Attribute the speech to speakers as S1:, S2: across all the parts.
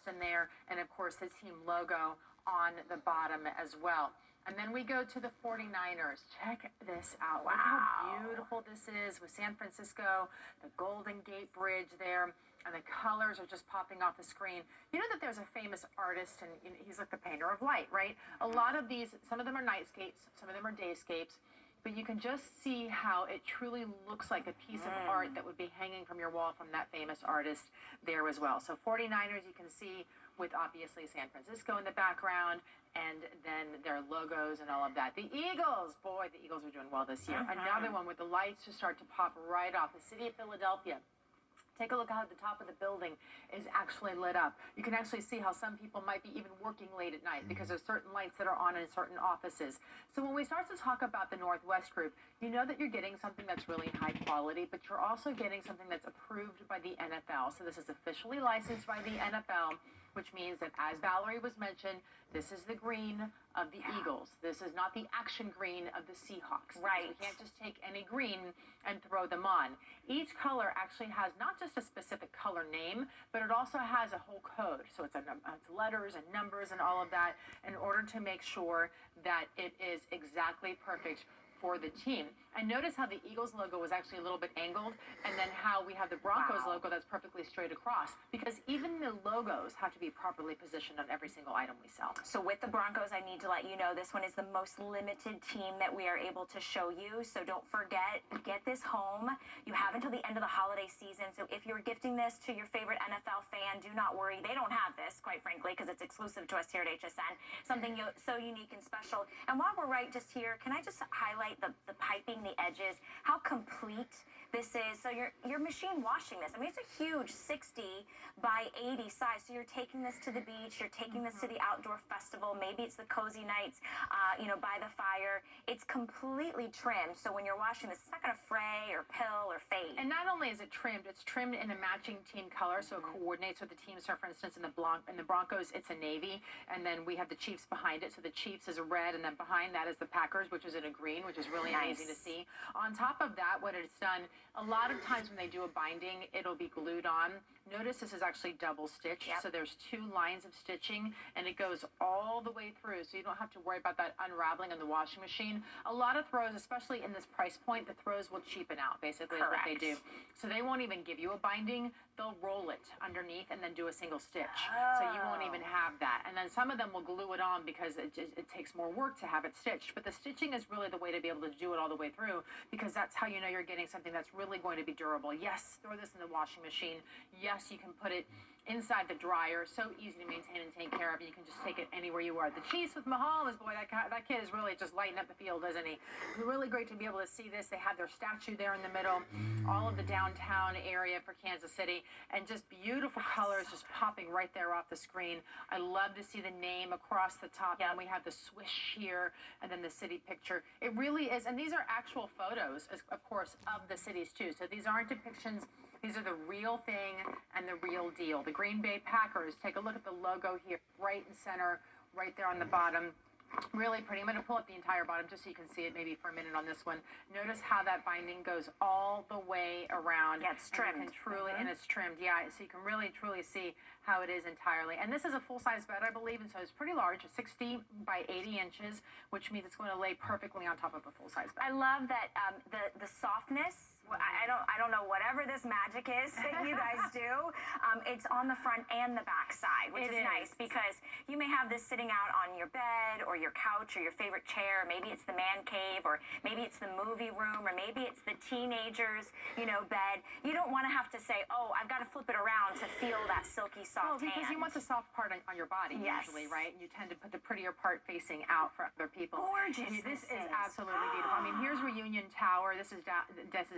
S1: embossed in there, and of course the team logo on the bottom as well. And then we go to the 49ers. Check this out.
S2: Wow.
S1: Look how beautiful this is with San Francisco, the Golden Gate Bridge there, and the colors are just popping off the screen. You know that there's a famous artist, and he's like the painter of light, right? A lot of these, some of them are nightscapes, some of them are dayscapes, but you can just see how it truly looks like a piece of art that would be hanging from your wall from that famous artist there as well. So 49ers, you can see with obviously San Francisco in the background, and then their logos and all of that. The Eagles, boy, the Eagles are doing well this year. Another one with the lights just start to pop right off. The city of Philadelphia. Take a look how the top of the building is actually lit up. You can actually see how some people might be even working late at night because there's certain lights that are on in certain offices. So when we start to talk about the Northwest Group, you know that you're getting something that's really high quality, but you're also getting something that's approved by the NFL. So this is officially licensed by the NFL, which means that, as Valerie was mentioned, this is the green of the Eagles. This is not the action green of the Seahawks.
S2: Right.
S1: We can't just take any green and throw them on. Each color actually has not just a specific color name, but it also has a whole code. So it's letters and numbers and all of that in order to make sure that it is exactly perfect for the team. And notice how the Eagles logo was actually a little bit angled, and then how we have the Broncos logo that's perfectly straight across, because even the logos have to be properly positioned on every single item we sell.
S2: So with the Broncos, I need to let you know this one is the most limited team that we are able to show you. So don't forget, get this home. You have until the end of the holiday season. So if you're gifting this to your favorite NFL fan, do not worry. They don't have this, quite frankly, because it's exclusive to us here at HSN. Something so unique and special. And while we're right just here, can I just highlight the piping, the edges, how complete this is. So your machine washing this. I mean, it's a huge 60 by 80 size. So you're taking this to the beach, you're taking this to the outdoor festival. Maybe it's the cozy nights, by the fire. It's completely trimmed. So when you're washing this, it's not going to fray or pill or fade.
S1: And not only is it trimmed, it's trimmed in a matching team color, so it coordinates with the teams. So, for instance, in the Broncos, it's a navy, and then we have the Chiefs behind it. So the Chiefs is a red, and then behind that is the Packers, which is in a green, which is really amazing to see. On top of that, what it's done, a lot of times when they do a binding, it'll be glued on. Notice this is actually double stitched. So there's 2 lines of stitching, and it goes all the way through, so you don't have to worry about that unraveling in the washing machine. A lot of throws, especially in this price point, the throws will cheapen out, basically, is what they do. So they won't even give you a binding. They'll roll it underneath and then do a single stitch. So you won't even have that. And then some of them will glue it on because it takes more work to have it stitched. But the stitching is really the way to be able to do it all the way through, because that's how you know you're getting something that's really going to be durable. Yes, throw this in the washing machine. Yes, you can put it inside the dryer. So easy to maintain and take care of. You can just take it anywhere you are. The Chiefs with Mahomes, boy, that kid is really just lighting up the field, isn't he? It's really great to be able to see this. They have their statue there in the middle, all of the downtown area for Kansas City, and just beautiful colors just popping right there off the screen. I love to see the name across the top. And we have the swish here, and then the city picture. It really is, and these are actual photos, of course, of the cities too. So these aren't depictions. These are the real thing and the real deal. The Green Bay Packers, take a look at the logo here, right in center, right there on the bottom. Really pretty. I'm going to pull up the entire bottom just so you can see it maybe for a minute on this one. Notice how that binding goes all the way around.
S2: Yeah, it's trimmed.
S1: And it's trimmed. Yeah, so you can really, truly see how it is entirely. And this is a full-size bed, I believe, and so it's pretty large, 60 by 80 inches, which means it's going to lay perfectly on top of a full-size bed.
S2: I love that the softness. I don't know whatever this magic is that you guys do. It's on the front and the back side, which is nice, because you may have this sitting out on your bed or your couch or your favorite chair. Maybe it's the man cave, or maybe it's the movie room, or maybe it's the teenagers, bed. You don't want to have to say, oh, I've got to flip it around to feel that silky soft hand.
S1: Because you want the soft part on your body usually, right? And you tend to put the prettier part facing out for other people.
S2: Gorgeous.
S1: This is absolutely beautiful. I mean, here's Reunion Tower. This is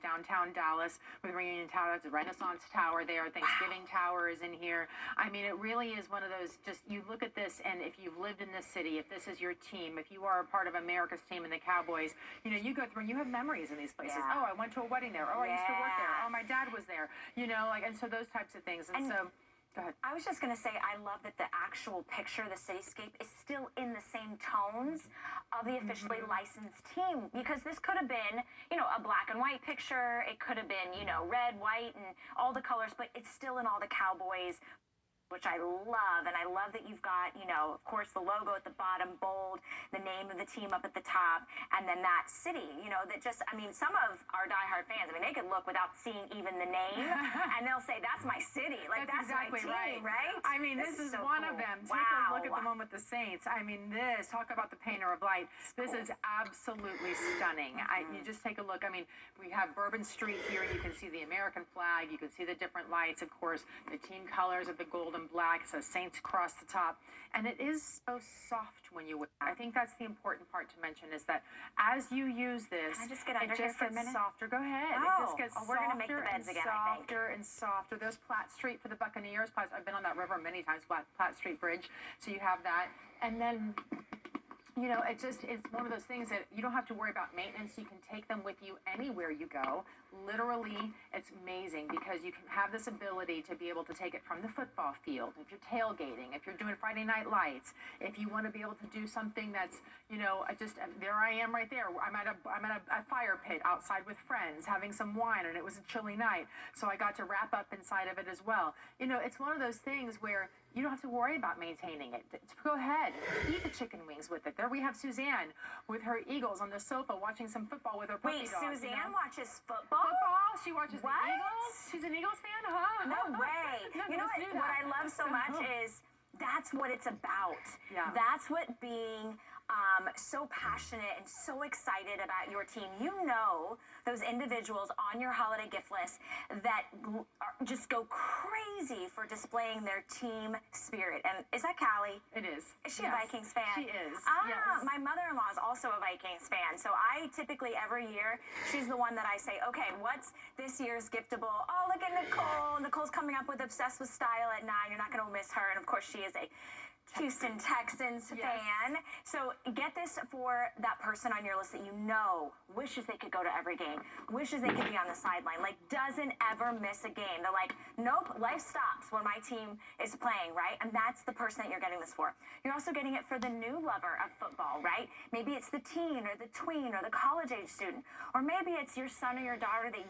S1: downtown Dallas with Reunion Tower. It's a Renaissance Tower there. Thanksgiving Tower is in here. I mean, it really is one of those, just, you look at this, and if you've lived in this city, if this is your team, if you are a part of America's team and the Cowboys, you go through and you have memories in these places. Oh, I went to a wedding there. Oh, I used to work there. Oh, my dad was there. And so those types of things. And so, go ahead.
S2: I was just going to say, I love that the actual picture, the cityscape, is still in the same tones of the officially licensed team, because this could have been, a black and white picture. It could have been, red, white, and all the colors, but it's still in all the Cowboys which I love. And I love that you've got, of course, the logo at the bottom, bold, the name of the team up at the top, and then that city, that just, some of our diehard fans, they could look without seeing even the name, and they'll say, that's my city. Like, that's
S1: exactly
S2: my team, right?
S1: This is
S2: so
S1: one
S2: cool.
S1: of them. Take
S2: Wow.
S1: a look at the one with the Saints. Talk about the painter of light. This is absolutely stunning. You just take a look. We have Bourbon Street here. You can see the American flag. You can see the different lights. Of course, the team colors of the gold and black. It says Saints across the top. And it is so soft when you wear it. I think that's the important part to mention is that as you use this,
S2: Can I just get under
S1: it
S2: here
S1: just
S2: for a
S1: gets
S2: minute?
S1: softer. Go ahead.
S2: Oh.
S1: It just gets
S2: We're gonna make the beds again, I think.
S1: softer and softer. There's Platte Street for the Buccaneers. I've been on that river many times, Platte Street Bridge. So you have that. And then, it's one of those things that you don't have to worry about maintenance. You can take them with you anywhere you go. Literally, it's amazing because you can have this ability to be able to take it from the football field. If you're tailgating, if you're doing Friday Night Lights, if you want to be able to do something that's, there I am right there. I'm at a fire pit outside with friends having some wine, and it was a chilly night. So I got to wrap up inside of it as well. It's one of those things where you don't have to worry about maintaining it. Go ahead, eat the chicken wings with it. There we have Suzanne with her Eagles on the sofa watching some football with her puppy
S2: Wait,
S1: dog.
S2: Suzanne watches football?
S1: She watches
S2: What?
S1: the Eagles. She's an Eagles fan, huh?
S2: No way.
S1: No,
S2: You know
S1: let's
S2: what?
S1: do
S2: What
S1: that.
S2: I love so much is that's what it's about.
S1: Yeah.
S2: That's what being so passionate and so excited about your team. Those individuals on your holiday gift list that just go crazy for displaying their team spirit. And is that Callie?
S1: It is.
S2: Is she a Vikings fan?
S1: She is.
S2: Yes. My mother-in-law is also a Vikings fan. So I typically every year, she's the one that I say, okay, what's this year's giftable? Oh, look at Nicole. Nicole's coming up with Obsessed with Style at 9. You're not going to miss her. And of course, she is a Houston Texans fan. So get this for that person on your list that wishes they could go to every game, wishes they could be on the sideline, doesn't ever miss a game. They're like, nope, life stops when my team is playing, right? And that's the person that you're getting this for. You're also getting it for the new lover of football, right? Maybe it's the teen or the tween or the college age student, or maybe it's your son or your daughter that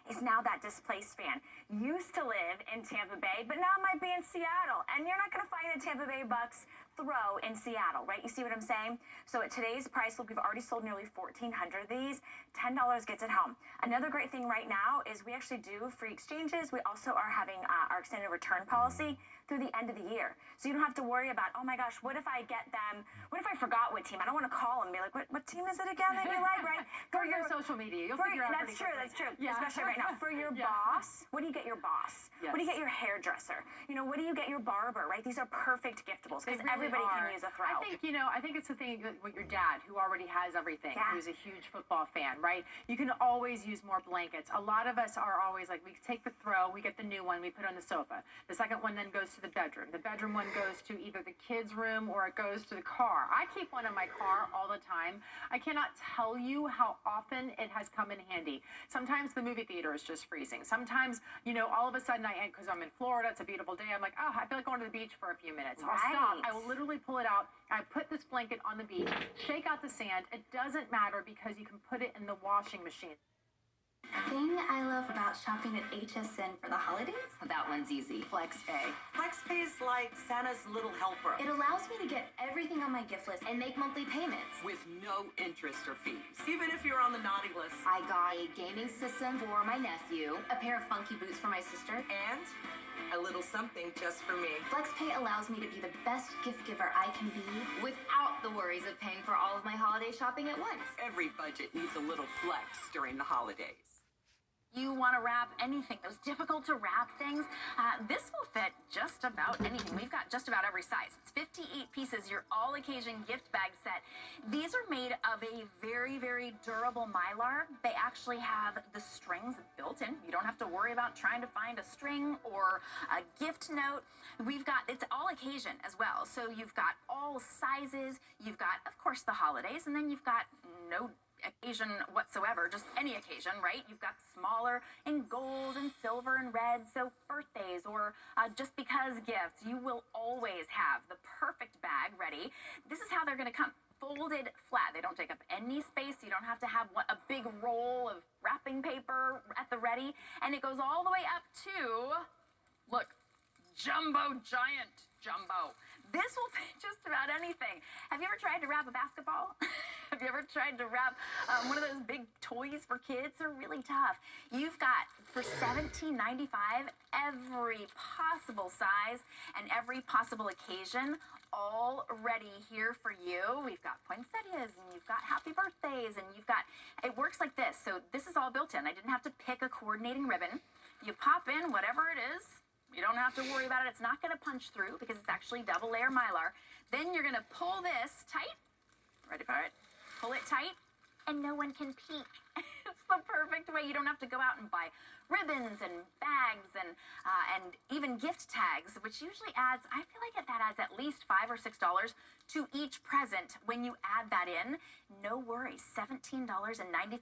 S2: is now that displaced fan. Used to live in Tampa Bay, but now might be in Seattle, and you're not going to find a Tampa Bay Bucks throw in Seattle, right? You see what I'm saying? So at today's price, look, we've already sold nearly 1,400 of these. $10 gets it home. Another great thing right now is we actually do free exchanges. We also are having our extended return policy through the end of the year. So you don't have to worry about, oh my gosh, what if I forgot what team? I don't want to call and be like, what team is it again that you like, right?
S1: For your social media, you'll figure out.
S2: That's true.
S1: Yeah.
S2: Especially right now. For your boss, what do you get your boss?
S1: Yes.
S2: What do you get your hairdresser? What do you get your barber, right? These are perfect giftables because
S1: Really
S2: everybody
S1: are.
S2: can use a throw.
S1: I think it's the thing with your dad who already has everything,
S2: Yeah.
S1: who's a huge football fan, right? You can always use more blankets. A lot of us are always like, we take the throw, we get the new one, we put it on the sofa. The second one then goes to the bedroom. The bedroom one goes to either the kids' room or it goes to the car. I keep one in my car all the time. I cannot tell you how often it has come in handy. Sometimes the movie theater is just freezing. Sometimes, all of a sudden because I'm in Florida, it's a beautiful day, I'm like, oh, I feel like going to the beach for a few minutes. I'll stop. I will literally pull it out. I put this blanket on the beach, shake out the sand. It doesn't matter because you can put it in the washing machine.
S3: Thing I love about shopping at HSN for the holidays?
S4: That one's easy. FlexPay.
S5: FlexPay is like Santa's little helper
S3: It allows me to get everything on my gift list and make monthly payments.
S4: With no interest or fees.
S5: even if you're on the naughty list.
S3: I got a gaming system for my nephew, a pair of funky boots for my sister,
S5: And a little something just for me.
S3: FlexPay allows me to be the best gift giver I can be without the worries of paying for all of my holiday shopping at once.
S4: Every budget needs a little flex during the holidays.
S6: You want to wrap anything, those difficult to wrap things, this will fit just about anything. We've got just about every size. It's 58 pieces, your all-occasion gift bag set. These are made of a very, very durable Mylar. They actually have the strings built in. You don't have to worry about trying to find a string or a gift note. It's all occasion as well. So you've got all sizes. You've got, of course, the holidays, and then you've got no occasion whatsoever, just any occasion, right? You've got smaller in gold and silver and red, so birthdays or just because gifts, you will always have the perfect bag ready. This is how they're going to come. Folded flat. They don't take up any space. You don't have to have a big roll of wrapping paper at the ready. And it goes all the way up to, look, jumbo giant jumbo. This will fit just about anything. Have you ever tried to wrap a basketball? Have you ever tried to wrap one of those big toys for kids? They're really tough. You've got, for $17.95, every possible size and every possible occasion already here for you. We've got poinsettias, and you've got happy birthdays, and you've got, it works like this. So this is all built in. I didn't have to pick a coordinating ribbon. You pop in whatever it is. You don't have to worry about it. It's not going to punch through because it's actually double layer Mylar. Then you're going to pull this tight. Ready for it? Pull it tight, and no one can peek. It's the perfect way. You don't have to go out and buy ribbons and bags and even gift tags, which usually adds, I feel like that adds at least $5 or $6 to each present when you add that in. No worries, $17.95.